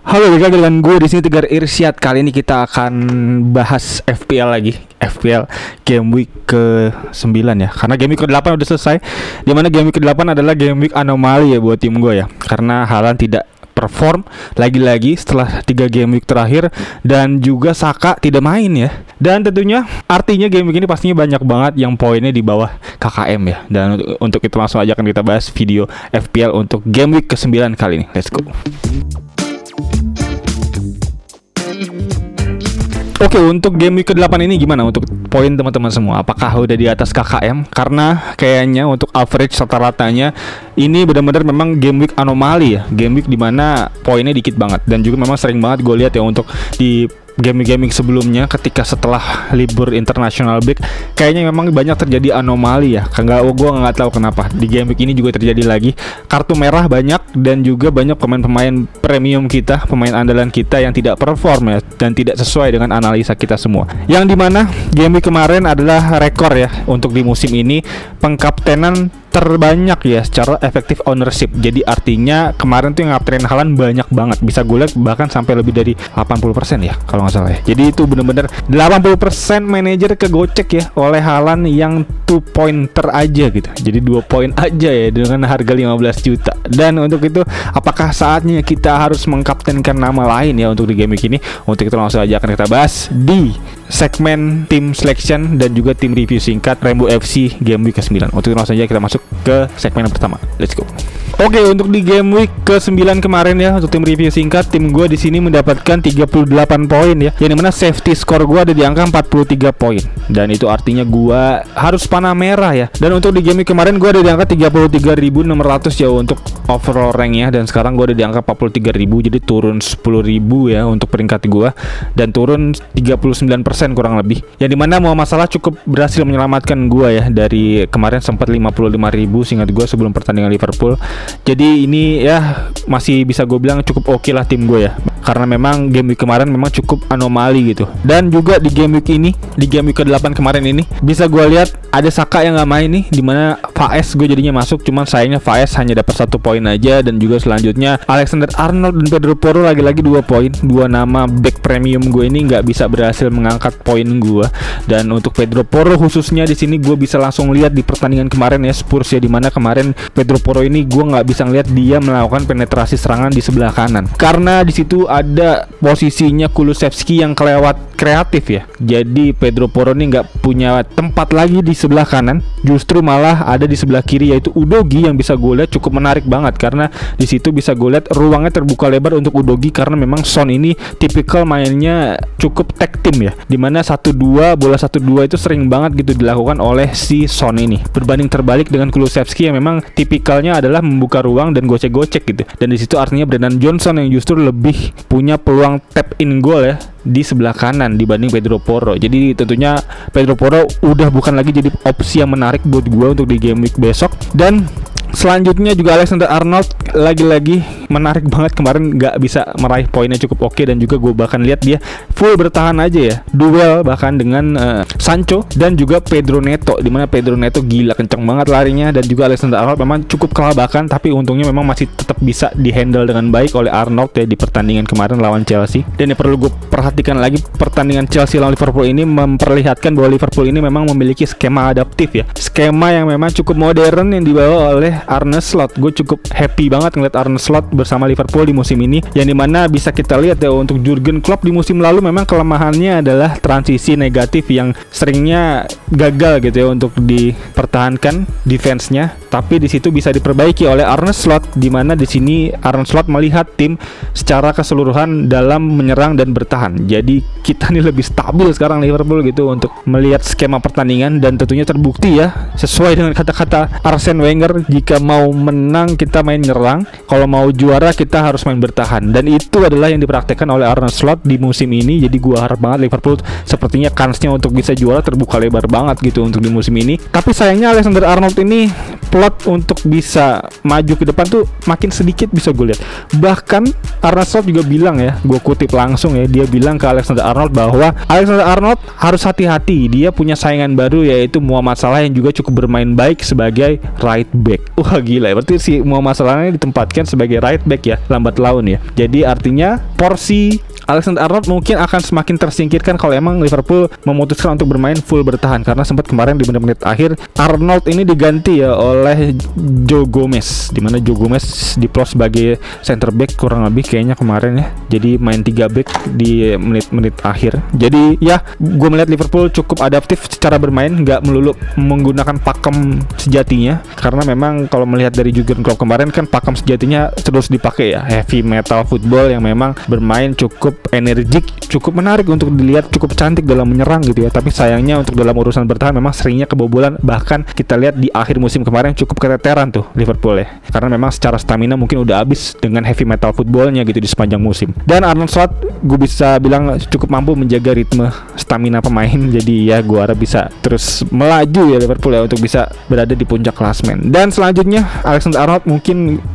Halo, balik lagi dengan gue di sini Tegar Irsyad. Kali ini kita akan bahas FPL lagi. FPL Game Week ke-9 ya. Karena Game Week ke-8 udah selesai. Dimana Game Week ke-8 adalah Game Week anomali ya buat tim gue ya. Karena Haaland tidak perform lagi-lagi setelah 3 game week terakhir, dan juga Saka tidak main ya. Dan tentunya artinya game week ini pastinya banyak banget yang poinnya di bawah KKM ya. Dan untuk itu langsung aja akan kita bahas video FPL untuk game week ke-9 kali ini. Let's go. Oke, untuk game week ke-8 ini gimana untuk poin teman-teman semua? Apakah udah di atas KKM? Karena kayaknya untuk average rata-ratanya ini benar-benar memang game week anomali ya. Game week dimana poinnya dikit banget. Dan juga memang sering banget gue lihat ya untuk di game-game sebelumnya ketika setelah libur international break, kayaknya memang banyak terjadi anomali ya. Gue nggak tahu kenapa di game week ini juga terjadi lagi. Kartu merah banyak, dan juga banyak pemain-pemain premium kita, pemain andalan kita yang tidak perform ya, dan tidak sesuai dengan analisa kita semua. Yang dimana game week kemarin adalah rekor ya untuk di musim ini, pengkaptenan terbanyak ya secara efektif ownership. Jadi artinya kemarin tuh yang ngaptenin Haaland banyak banget. Bisa gue lihat bahkan sampai lebih dari 80% ya kalau nggak salah ya. Jadi itu bener-bener 80% manajer kegocek ya oleh Haaland yang 2 pointer aja gitu. Jadi 2 poin aja ya dengan harga 15 juta. Dan untuk itu apakah saatnya kita harus mengkaptenkan nama lain ya untuk di game ini? Untuk itu langsung aja akan kita bahas di segmen tim selection dan juga tim review singkat Rainbow FC game week ke-9. Untuk itu langsung aja kita masuk ke segmen yang pertama. Let's go. Oke, untuk di game week ke-9 kemarin ya, untuk tim review singkat, tim gue di sini mendapatkan 38 poin ya. Yang dimana safety score gue ada di angka 43 poin. Dan itu artinya gue harus panah merah ya. Dan untuk di game week kemarin gue ada di angka 33.600 ya untuk overall rank ya. Dan sekarang gue ada di angka 43.000, jadi turun 10.000 ya untuk peringkat gue. Dan turun 39% kurang lebih. Yang dimana Muhammad Salah cukup berhasil menyelamatkan gue ya. Dari kemarin sempat 55.000 seingat gue sebelum pertandingan Liverpool. Jadi ini ya masih bisa gue bilang cukup oke lah tim gue ya. Karena memang game week kemarin memang cukup anomali gitu. Dan juga di game week ini, di game week ke-8 kemarin ini, bisa gue lihat ada Saka yang gak main nih, dimana Faes gue jadinya masuk. Cuman sayangnya Faes hanya dapat 1 poin aja. Dan juga selanjutnya Alexander Arnold dan Pedro Porro lagi-lagi 2 poin. 2 nama back premium gue ini gak bisa berhasil mengangkat poin gue. Dan untuk Pedro Porro khususnya di sini gue bisa langsung lihat di pertandingan kemarin ya Spurs ya, dimana kemarin Pedro Porro ini gue nggak bisa ngeliat dia melakukan penetrasi serangan di sebelah kanan, karena di situ ada posisinya Kulusevski yang kelewat kreatif ya. Jadi Pedro Porro ini nggak punya tempat lagi di sebelah kanan, justru malah ada di sebelah kiri yaitu Udogie yang bisa gue lihat cukup menarik banget, karena di situ bisa gue lihat ruangnya terbuka lebar untuk Udogie, karena memang Son ini tipikal mainnya cukup tag team ya, dimana 1-2 bola 1-2 itu sering banget gitu dilakukan oleh si Son ini, berbanding terbalik dengan Kulusevski yang memang tipikalnya adalah membuka ruang dan gocek-gocek gitu. Dan di situ artinya Brennan Johnson yang justru lebih punya peluang tap in goal ya di sebelah kanan dibanding Pedro Porro. Jadi tentunya Pedro Porro udah bukan lagi jadi opsi yang menarik buat gue untuk di game week besok. Dan selanjutnya juga Alexander Arnold lagi-lagi menarik banget, kemarin nggak bisa meraih poinnya cukup oke. Dan juga gue bahkan lihat dia full bertahan aja ya, duel bahkan dengan Sancho dan juga Pedro Neto, dimana Pedro Neto gila kenceng banget larinya. Dan juga Alexander Arnold memang cukup kelabakan, tapi untungnya memang masih tetap bisa dihandle dengan baik oleh Arnold ya di pertandingan kemarin lawan Chelsea. Dan yang perlu gue perhatikan lagi, pertandingan Chelsea lawan Liverpool ini memperlihatkan bahwa Liverpool ini memang memiliki skema adaptif ya, skema yang memang cukup modern yang dibawa oleh Arne Slot. Gue cukup happy banget ngeliat Arne Slot bersama Liverpool di musim ini, yang dimana bisa kita lihat ya untuk Jurgen Klopp di musim lalu memang kelemahannya adalah transisi negatif yang seringnya gagal gitu ya untuk dipertahankan defense-nya. Tapi di situ bisa diperbaiki oleh Arne Slot, dimana di sini Arne Slot melihat tim secara keseluruhan dalam menyerang dan bertahan. Jadi kita nih lebih stabil sekarang Liverpool gitu untuk melihat skema pertandingan. Dan tentunya terbukti ya sesuai dengan kata-kata Arsene Wenger, jika mau menang kita main nyerang, kalau mau juara kita harus main bertahan. Dan itu adalah yang dipraktekkan oleh Arne Slot di musim ini. Jadi gua harap banget Liverpool sepertinya kansnya untuk bisa juara terbuka lebar banget gitu untuk di musim ini. Tapi sayangnya Alexander Arnold ini slot untuk bisa maju ke depan tuh makin sedikit bisa gue lihat. Bahkan Arne Slot juga bilang ya, gue kutip langsung ya, dia bilang ke Alexander Arnold bahwa Alexander Arnold harus hati-hati, dia punya saingan baru yaitu Muhammad Salah yang juga cukup bermain baik sebagai right back. Wah gila ya, berarti si Muhammad Salah ini ditempatkan sebagai right back ya, lambat laun ya. Jadi artinya porsi Alexander Arnold mungkin akan semakin tersingkirkan kalau emang Liverpool memutuskan untuk bermain full bertahan, karena sempat kemarin di menit-menit akhir Arnold ini diganti ya oleh Joe Gomez, dimana Joe Gomez diplos sebagai center back kurang lebih kayaknya kemarin ya. Jadi main 3 back di menit-menit akhir. Jadi ya gue melihat Liverpool cukup adaptif secara bermain, nggak melulu menggunakan pakem sejatinya, karena memang kalau melihat dari Jurgen Klopp kemarin kan pakem sejatinya terus dipakai ya, heavy metal football yang memang bermain cukup energik, cukup menarik untuk dilihat, cukup cantik dalam menyerang gitu ya. Tapi sayangnya untuk dalam urusan bertahan memang seringnya kebobolan. Bahkan kita lihat di akhir musim kemarin cukup keteteran tuh Liverpool ya, karena memang secara stamina mungkin udah habis dengan heavy metal footballnya gitu di sepanjang musim. Dan Arne Slot gue bisa bilang cukup mampu menjaga ritme stamina pemain. Jadi ya gue harap bisa terus melaju ya Liverpool ya untuk bisa berada di puncak klasmen. Dan selanjutnya Alexander Arnold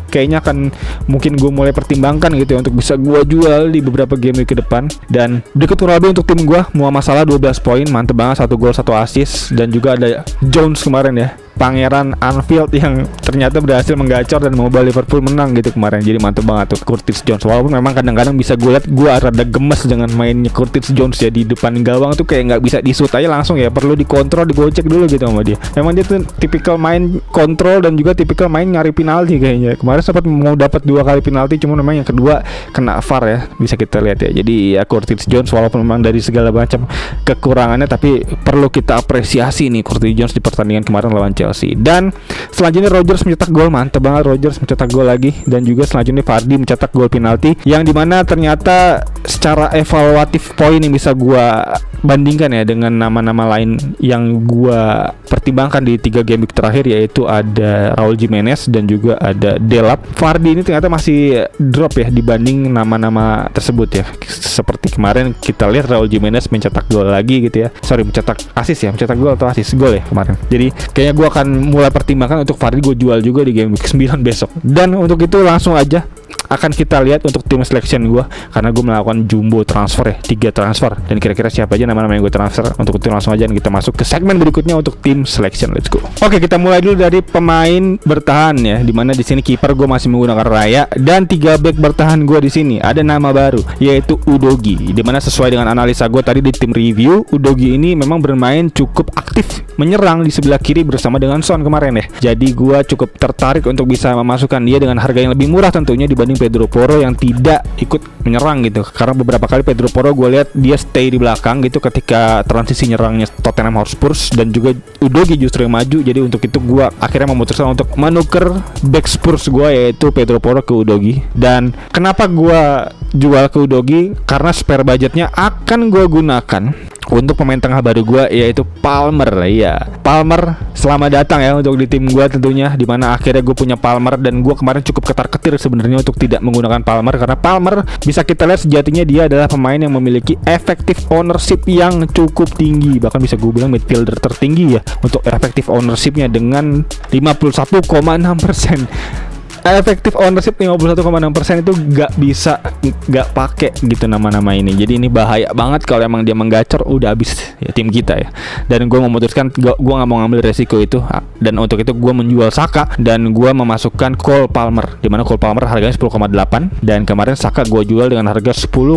kayaknya akan gue mulai pertimbangkan gitu ya untuk bisa gue jual di beberapa game ke depan. Dan berikut kurang lebih untuk tim gue, Muhammad Salah 12 poin, mantep banget, 1 gol 1 assist. Dan juga ada Jones kemarin ya, Pangeran Anfield yang ternyata berhasil menggacor dan membawa Liverpool menang gitu kemarin. Jadi mantep banget tuh Curtis Jones. Walaupun memang kadang-kadang bisa gue lihat gue rada gemes dengan mainnya Curtis Jones ya, di depan gawang tuh kayak nggak bisa disut aja langsung ya, perlu dikontrol, digocek dulu gitu sama dia. Memang dia tuh tipikal main kontrol dan juga tipikal main nyari penalti kayaknya. Kemarin sempat mau dapat 2 kali penalti, cuma memang yang kedua kena VAR ya, bisa kita lihat ya. Jadi ya Curtis Jones walaupun memang dari segala macam kekurangannya, tapi perlu kita apresiasi nih Curtis Jones di pertandingan kemarin lawan Chelsea. Dan selanjutnya Rodgers mencetak gol, mantap banget Rodgers mencetak gol lagi. Dan juga selanjutnya Vardy mencetak gol penalti, yang dimana ternyata secara evaluatif poin yang bisa gua bandingkan ya dengan nama-nama lain yang gua pertimbangkan di 3 game week terakhir, yaitu ada Raul Jimenez dan juga ada Delap. Vardy ini ternyata masih drop ya dibanding nama-nama tersebut ya. Seperti kemarin kita lihat Raul Jimenez mencetak gol lagi gitu ya. Sorry, mencetak assist ya, mencetak gol atau assist, gol ya kemarin. Jadi kayaknya gua akan mulai pertimbangkan untuk Vardy gue jual juga di game week 9 besok. Dan untuk itu langsung aja akan kita lihat untuk tim selection gue, karena gue melakukan jumbo transfer ya, 3 transfer, dan kira-kira siapa aja nama-nama yang gue transfer. Untuk itu langsung aja kita masuk ke segmen berikutnya untuk tim selection. Let's go. Oke, kita mulai dulu dari pemain bertahan ya, dimana di sini kiper gue masih menggunakan Raya, dan 3 back bertahan gue di sini ada nama baru yaitu Udogie, dimana sesuai dengan analisa gue tadi di tim review, Udogie ini memang bermain cukup aktif menyerang di sebelah kiri bersama dengan Son kemarin ya. Jadi gue cukup tertarik untuk bisa memasukkan dia dengan harga yang lebih murah tentunya dibanding Pedro Porro yang tidak ikut menyerang gitu. Karena beberapa kali Pedro Porro gue lihat dia stay di belakang gitu ketika transisi nyerangnya Tottenham Hotspur, dan juga Udogie justru yang maju. Jadi untuk itu gue akhirnya memutuskan untuk menuker back Spurs gue yaitu Pedro Porro ke Udogie. Dan kenapa gue jual ke Udogie? Karena spare budgetnya akan gue gunakan untuk pemain tengah baru gue yaitu Palmer lah ya. Palmer selamat datang ya untuk di tim gue tentunya, dimana akhirnya gue punya Palmer. Dan gue kemarin cukup ketar-ketir sebenarnya untuk tidak menggunakan Palmer, karena Palmer bisa kita lihat sejatinya dia adalah pemain yang memiliki effective ownership yang cukup tinggi, bahkan bisa gue bilang midfielder tertinggi ya untuk effective ownershipnya dengan 51,6%. Efektif ownership 51,6% itu nggak pakai gitu nama-nama ini. Jadi ini bahaya banget kalau emang dia menggacor, udah habis ya tim kita ya. Dan gue memutuskan gue nggak mau ngambil resiko itu, dan untuk itu gue menjual Saka dan gue memasukkan Cole Palmer, dimana Cole Palmer harganya 10,8, dan kemarin Saka gue jual dengan harga 10,2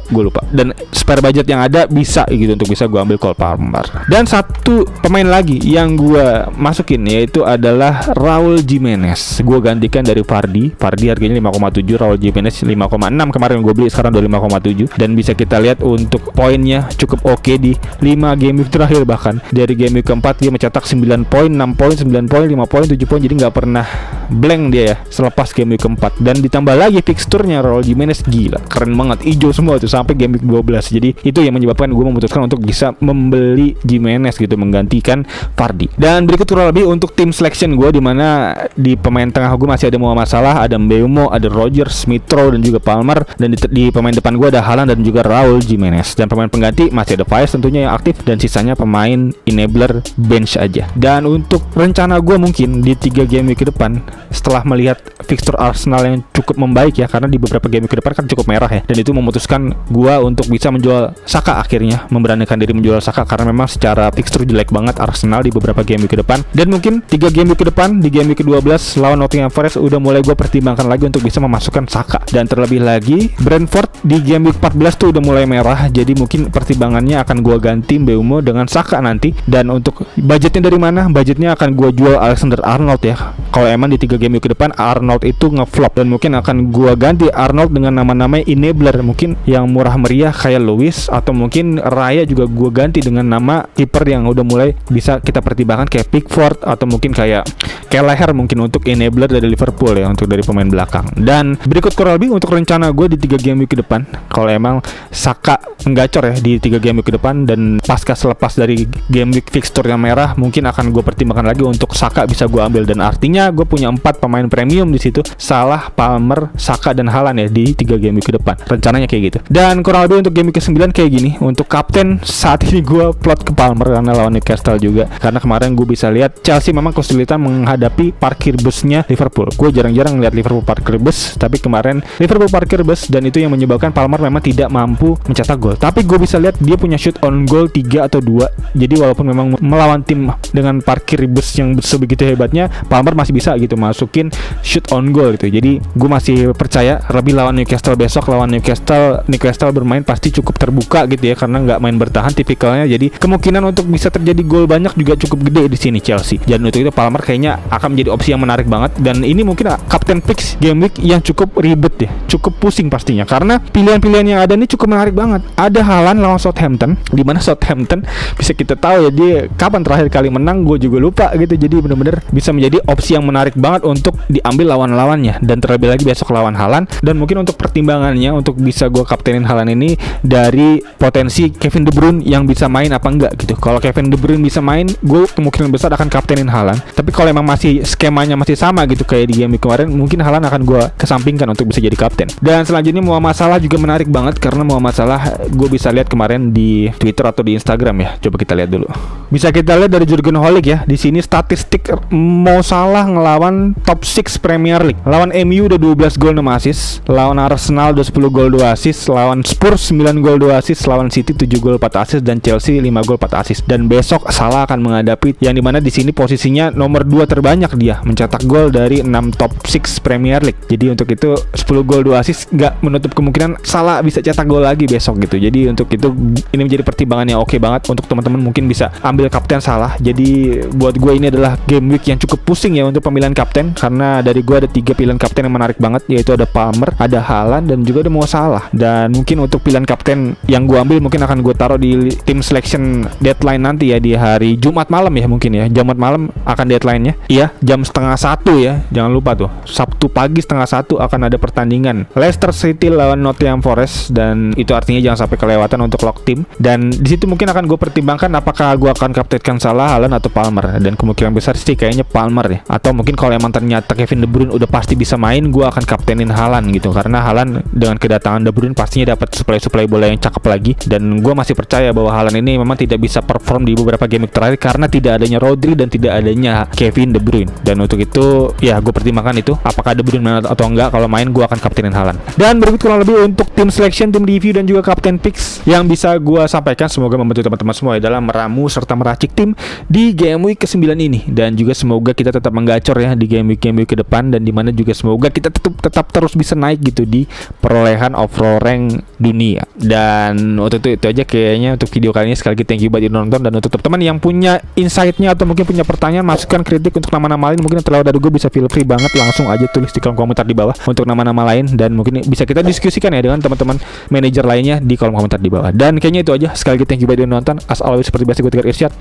gue lupa. Dan spare budget yang ada bisa gitu untuk bisa gue ambil Cole Palmer. Dan satu pemain lagi yang gue masukin yaitu adalah Raul Jimenez. Gue gantikan dari Vardy harganya 5,7, Raul Jimenez 5,6 kemarin gue beli, sekarang udah 5,7. Dan bisa kita lihat untuk poinnya cukup oke di 5 game week terakhir. Bahkan dari game week keempat dia mencetak 9 poin, 6 poin, 9 poin, 5 poin, 7 poin. Jadi nggak pernah blank dia ya selepas game week keempat. Dan ditambah lagi fixturnya Raul Jimenez, gila keren banget, hijau semua tuh sampai game week 12. Jadi itu yang menyebabkan gue memutuskan untuk bisa membeli Jimenez gitu, menggantikan Vardy. Dan berikut kurang lebih untuk tim selection gue, di mana di pemain tengah gue masih ada Muhammad Salah, ada Mbeumo, ada Rodgers, Smith Rowe dan juga Palmer, dan di pemain depan gue ada Haaland dan juga Raul Jimenez. Dan pemain pengganti masih ada Faiz tentunya yang aktif, dan sisanya pemain enabler bench aja. Dan untuk rencana gue mungkin di 3 game week ke depan, setelah melihat fixture Arsenal yang cukup membaik ya, karena di beberapa game week ke depan kan cukup merah ya, dan itu memutuskan gue untuk bisa menjual Saka, akhirnya memberanikan diri menjual Saka karena memang secara fixture jelek banget Arsenal di beberapa game week ke depan. Dan mungkin 3 game week ke depan, di game week ke-12 lawan Nottingham Forest udah mulai gue pertimbangkan lagi untuk bisa memasukkan Saka. Dan terlebih lagi Brentford di game week 14 tuh udah mulai merah, jadi mungkin pertimbangannya akan gue ganti Mbeumo dengan Saka nanti. Dan untuk budgetnya dari mana? Budgetnya akan gue jual Alexander Arnold ya. Kalau emang di 3 game week ke depan Arnold itu ngeflop, dan mungkin akan gue ganti Arnold dengan nama-nama enabler mungkin yang murah meriah kayak Lewis, atau mungkin Raya juga gue ganti dengan nama kiper yang udah mulai bisa kita pertimbangkan kayak Pickford, atau mungkin kayak Kelleher mungkin untuk enabler dari Liverpool ya, untuk dari pemain belakang. Dan berikut kurang lebih untuk rencana gue di 3 game week ke depan. Kalau emang Saka menggacor ya di 3 game week ke depan, dan pasca selepas dari game week fixture yang merah, mungkin akan gue pertimbangkan lagi untuk Saka bisa gue ambil. Dan artinya gue punya 4 pemain premium di situ, Salah, Palmer, Saka dan Haaland ya di 3 game week ke depan. Rencananya kayak gitu. Dan kurang lebih untuk game week ke-9 kayak gini. Untuk kapten saat ini gue plot ke Palmer karena lawan Newcastle juga. Karena kemarin gue bisa lihat Chelsea memang kesulitan menghadapi parkir busnya Liverpool. Gue jarang-jarang lihat Liverpool parkir bus, tapi kemarin Liverpool parkir bus, dan itu yang menyebabkan Palmer memang tidak mampu mencetak gol. Tapi gue bisa lihat dia punya shoot on goal 3 atau 2. Jadi walaupun memang melawan tim dengan parkir bus yang sebegitu hebatnya, Palmer masih bisa gitu masukin shoot on goal gitu. Jadi gue masih percaya lebih lawan Newcastle besok. Lawan Newcastle bermain pasti cukup terbuka gitu ya, karena nggak main bertahan tipikalnya. Jadi kemungkinan untuk bisa terjadi gol banyak juga cukup gede di sini Chelsea. Dan untuk itu Palmer kayaknya akan menjadi opsi yang menarik banget. Dan ini mungkin captain picks game week yang cukup ribet ya, cukup pusing pastinya, karena pilihan-pilihan yang ada ini cukup menarik banget. Ada Haaland lawan Southampton, di mana Southampton bisa kita tahu ya dia kapan terakhir kali menang, gue juga lupa gitu. Jadi benar-benar bisa menjadi opsi yang menarik banget untuk diambil lawan-lawannya. Dan terlebih lagi besok lawan Haaland. Dan mungkin untuk pertimbangannya untuk bisa gue kaptenin Haaland ini dari potensi Kevin De Bruyne yang bisa main apa enggak gitu. Kalau Kevin De Bruyne bisa main, gue kemungkinan besar akan kaptenin Haaland. Tapi kalau emang masih skemanya masih sama gitu kayak di game kemarin, mungkin Haaland akan gue kesampingkan untuk bisa jadi kapten. Dan selanjutnya Muhammad Salah juga menarik banget, karena Muhammad Salah gue bisa lihat kemarin di Twitter atau di Instagram ya. Coba kita lihat dulu. Bisa kita lihat dari Jurgen Holic ya. Di sini statistik Mo Salah ngelawan top 6 Premier League. Lawan MU udah 12 gol 6 assist, lawan Arsenal udah 10 gol 2 assist, lawan Spurs 9 gol 2 assist, lawan City 7 gol 4 assist, dan Chelsea 5 gol 4 assist. Dan besok Salah akan menghadapi yang dimana di sini posisinya nomor 2 terbanyak, dia mencetak gol dari 6 top 6 Premier League. Jadi untuk itu 10 gol 2 assist nggak menutup kemungkinan Salah bisa cetak gol lagi besok gitu. Jadi untuk itu ini menjadi pertimbangan yang oke banget untuk teman-teman mungkin bisa ambil kapten Salah. Jadi buat gue ini adalah game week yang cukup pusing ya untuk pemilihan kapten, karena dari gue ada 3 pilihan kapten yang menarik banget, yaitu ada Palmer, ada Haaland, dan juga ada Mo Salah. Dan mungkin untuk pilihan kapten yang gue ambil mungkin akan gue taruh di tim selection deadline nanti ya, di hari Jumat malam ya mungkin ya. Jumat malam akan deadline-nya. Iya, jam 12:30 ya. Jangan lupa tuh. Sabtu pagi 12:30 akan ada pertandingan Leicester City lawan Nottingham Forest, dan itu artinya jangan sampai kelewatan untuk lock tim. Dan di situ mungkin akan gue pertimbangkan apakah gue akan kaptenkan Salah, Haaland atau Palmer. Dan kemungkinan besar sih kayaknya Palmer ya. Atau mungkin kalau emang ternyata Kevin De Bruyne udah pasti bisa main, gue akan kaptenin Haaland gitu. Karena Haaland dengan kedatangan De Bruyne pastinya dapat supply bola yang cakep lagi. Dan gue masih percaya bahwa Haaland ini memang tidak bisa perform di beberapa game terakhir karena tidak adanya Rodri dan tidak adanya Kevin De Bruyne. Dan untuk itu ya gue pertimbangkan itu apakah De Bruyne main atau enggak. Kalau main gue akan kaptenin Haaland. Dan berikut kurang lebih untuk tim selection, tim review, dan juga captain picks yang bisa gue sampaikan. Semoga membantu teman-teman semua dalam meramu serta meracik tim di game week ke-9 ini. Dan juga semoga kita tetap menggacor ya di game week ke depan, dan dimana juga semoga kita tetap terus bisa naik gitu di perolehan overall rank dunia. Dan untuk itu aja kayaknya untuk video kali ini. Sekali lagi thank you buat yang nonton, dan untuk teman-teman yang punya insight-nya atau mungkin punya pertanyaan, masukan, kritik untuk nama-nama lain mungkin yang terlewat dari gue, bisa feel free banget langsung aja tulis di kolom komentar di bawah untuk nama-nama lain, dan mungkin bisa kita diskusikan ya dengan teman-teman manajer lainnya di kolom komentar di bawah. Dan kayaknya itu aja. Sekali lagi thank you buat yang nonton. As always seperti biasa gue Tegar Irsyad.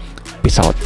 Peace out.